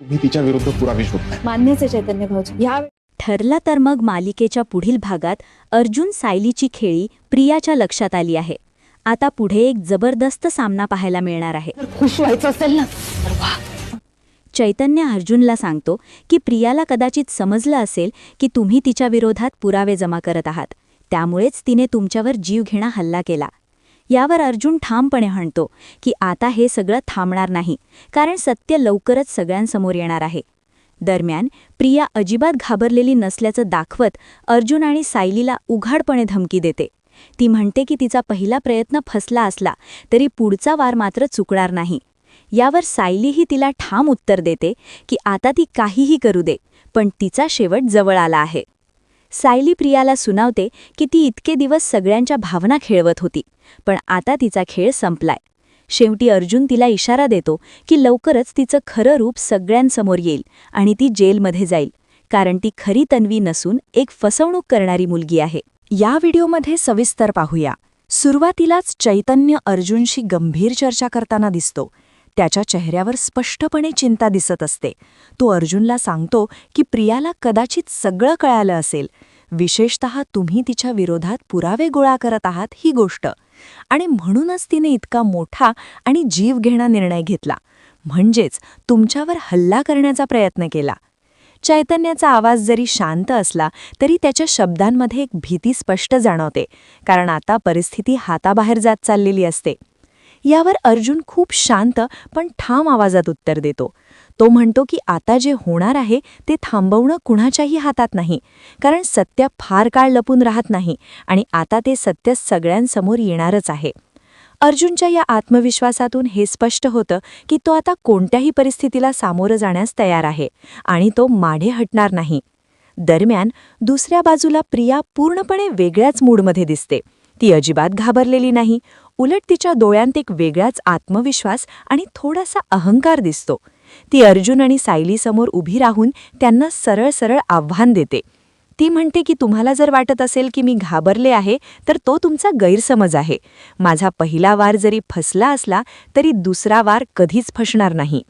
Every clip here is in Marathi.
तुम्ही तिच्या विरुद्ध पुरावे शोधताय. मान्यच आहे चैतन्य भाऊजी. ह्या ठरला तर मग मालिकेच्या पुढील भागात अर्जुन सायलीची खेळी प्रियाच्या लक्षात आली आहे. आता पुढे एक जबरदस्त सामना पाहायला मिळणार आहे. खुश व्हायचं असेल ना तर वा. चैतन्य अर्जुनला सांगतो की प्रियाला कदाचित समजलं असेल की तुम्ही तिच्या विरोधात पुरावे जमा करत आहात, त्यामुळेच तिने तुमच्यावर जीवघेणा हल्ला केला. यावर अर्जुन ठामपणे म्हणतो की आता हे सगळं थांबणार नाही, कारण सत्य लवकरच सगळ्यांसमोर येणार आहे. दरम्यान प्रिया अजिबात घाबरलेली नसल्याचं दाखवत अर्जुन आणि सायलीला उघाडपणे धमकी देते. ती म्हणते की तिचा पहिला प्रयत्न फसला असला तरी पुढचा वार मात्र चुकणार नाही. यावर सायलीही तिला ठाम उत्तर देते की आता ती काहीही करू दे, पण तिचा शेवट जवळ आला आहे. सायली प्रियाला सुनावते की ती इतके दिवस सगळ्यांच्या भावना खेळवत होती, पण आता तिचा खेळ संपलाय. शेवटी अर्जुन तिला इशारा देतो की लवकरच तिचं खरं रूप सगळ्यांसमोर येईल आणि ती जेलमध्ये जाईल, कारण ती खरी तन्वी नसून एक फसवणूक करणारी मुलगी आहे. या व्हिडिओमध्ये सविस्तर पाहूया. सुरुवातीलाच चैतन्य अर्जुनशी गंभीर चर्चा करताना दिसतो. त्याच्या चेहऱ्यावर स्पष्टपणे चिंता दिसत असते. तो अर्जुनला सांगतो की प्रियाला कदाचित सगळं कळालं असेल, विशेषतः तुम्ही तिच्या विरोधात पुरावे गोळा करत आहात ही गोष्ट, आणि म्हणूनच तिने इतका मोठा आणि जीवघेणा निर्णय घेतला, म्हणजेच तुमच्यावर हल्ला करण्याचा प्रयत्न केला. चैतन्याचा आवाज जरी शांत असला तरी त्याच्या शब्दांमध्ये एक भीती स्पष्ट जाणवते, कारण आता परिस्थिती हाताबाहेर जात चाललेली असते. यावर अर्जुन खूप शांत पण ठाम आवाजात उत्तर देतो. तो म्हणतो की आता जे होणार आहे ते थांबवणं कुणाच्याही हातात नाही, कारण सत्य फार काळ लपून राहत नाही आणि आता ते सत्य सगळ्यांसमोर येणारच आहे. अर्जुनच्या या आत्मविश्वासातून हे स्पष्ट होतं की तो आता कोणत्याही परिस्थितीला सामोरं जाण्यास तयार आहे आणि तो मागे हटणार नाही. दरम्यान दुसऱ्या बाजूला प्रिया पूर्णपणे वेगळ्याच मूडमध्ये दिसते. ती अजिबात घाबरलेली नाही, उलट तिच्या डोळ्यांत एक वेगळाच आत्मविश्वास आणि थोडासा अहंकार दिसतो. ती अर्जुन आणि सायलीसमोर उभी राहून त्यांना सरळ सरळ आव्हान देते. ती म्हणते की तुम्हाला जर वाटत असेल की मी घाबरले आहे तर तो तुमचा गैरसमज आहे. माझा पहिला वार जरी फसला असला तरी दुसरा वार कधीच फसणार नाही.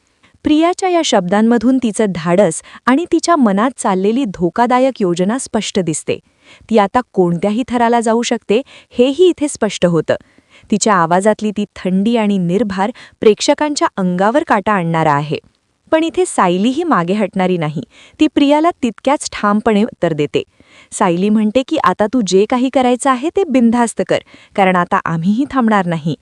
प्रियाच्या या शब्दांमधून तिचं धाडस आणि तिच्या मनात चाललेली धोकादायक योजना स्पष्ट दिसते. ती आता कोणत्याही थराला जाऊ शकते हेही इथे स्पष्ट होतं. तिच्या आवाजातली ती थंडी आणि निर्धार प्रेक्षकांच्या अंगावर काटा आणणारा आहे. पण इथे सायलीही मागे हटणारी नाही. ती प्रियाला तितक्याच ठामपणे उत्तर देते. सायली म्हणते की आता तू जे काही करायचं आहे ते बिनधास्त कर, कारण आता आम्हीही थांबणार नाही.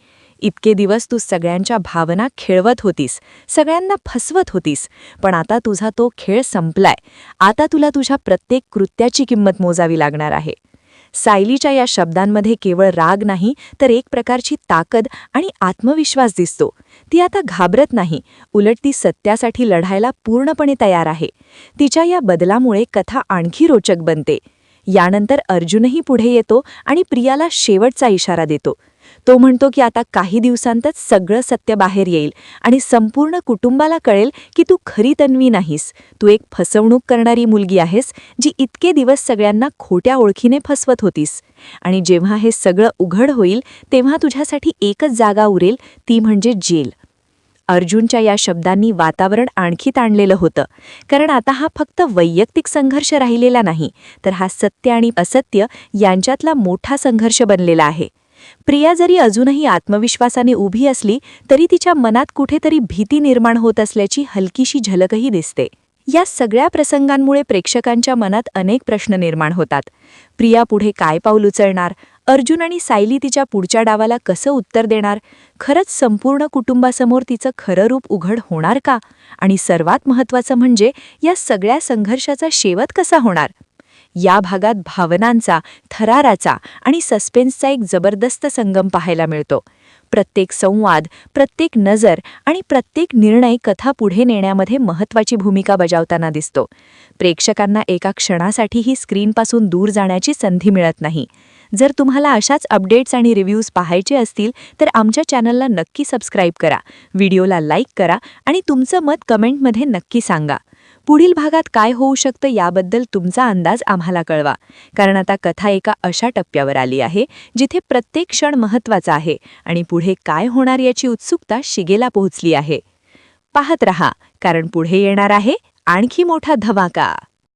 इतके दिवस तू सगळ्यांच्या भावना खेळवत होतीस, सगळ्यांना फसवत होतीस, पण आता तुझा तो खेळ संपलाय. आता तुला तुझ्या प्रत्येक कृत्याची किंमत मोजावी लागणार आहे. सायलीच्या या शब्दांमध्ये केवळ राग नाही तर एक प्रकारची ताकद आणि आत्मविश्वास दिसतो. ती आता घाबरत नाही, उलट ती सत्यासाठी लढायला पूर्णपणे तयार आहे. तिच्या या बदलामुळे कथा आणखी रोचक बनते. यानंतर अर्जुनही पुढे येतो आणि प्रियाला शेवटचा इशारा देतो. तो म्हणतो की आता काही दिवसांतच सगळं सत्य बाहेर येईल आणि संपूर्ण कुटुंबाला कळेल की तू खरी तन्वी नाहीस. तू एक फसवणूक करणारी मुलगी आहेस, जी इतके दिवस सगळ्यांना खोट्या ओळखीने फसवत होतीस. आणि जेव्हा हे सगळं उघड होईल तेव्हा तुझ्यासाठी एकच जागा उरेल, ती म्हणजे जेल. अर्जुनच्या या शब्दांनी वातावरण आणखी ताणलेलं होतं, कारण आता हा फक्त वैयक्तिक संघर्ष राहिलेला नाही, तर हा सत्य आणि असत्य यांच्यातला मोठा संघर्ष बनलेला आहे. प्रिया जरी अजूनही आत्मविश्वासाने उभी असली तरी तिच्या मनात कुठेतरी भीती निर्माण होत असल्याची हलकीशी झलकही दिसते. या सगळ्या प्रसंगांमुळे प्रेक्षकांच्या मनात अनेक प्रश्न निर्माण होतात. प्रिया पुढे काय पाऊल उचलणार? अर्जुन आणि सायली तिच्या पुढच्या डावाला कसं उत्तर देणार? खरंच संपूर्ण कुटुंबासमोर तिचं खरं रूप उघड होणार का? आणि सर्वात महत्त्वाचं म्हणजे या सगळ्या संघर्षाचा शेवट कसा होणार? या भागात भावनांचा, थराराचा आणि सस्पेन्सचा एक जबरदस्त संगम पाहायला मिळतो. प्रत्येक संवाद, प्रत्येक नजर आणि प्रत्येक निर्णय कथा पुढे नेण्यामध्ये महत्त्वाची भूमिका बजावताना दिसतो. प्रेक्षकांना एका क्षणासाठीही स्क्रीनपासून दूर जाण्याची संधी मिळत नाही. जर तुम्हाला अशाच अपडेट्स आणि रिव्ह्यूज पाहायचे असतील तर आमच्या चॅनलला नक्की सबस्क्राईब करा, व्हिडिओला लाईक करा आणि तुमचं मत कमेंटमध्ये नक्की सांगा. पुढील भागात काय होऊ शकतं याबद्दल तुमचा अंदाज आम्हाला कळवा, कारण आता कथा एका अशा टप्प्यावर आली आहे जिथे प्रत्येक क्षण महत्त्वाचा आहे आणि पुढे काय होणार याची उत्सुकता शिगेला पोहोचली आहे. पाहत रहा कारण पुढे येणार आहे आणखी मोठा धमाका.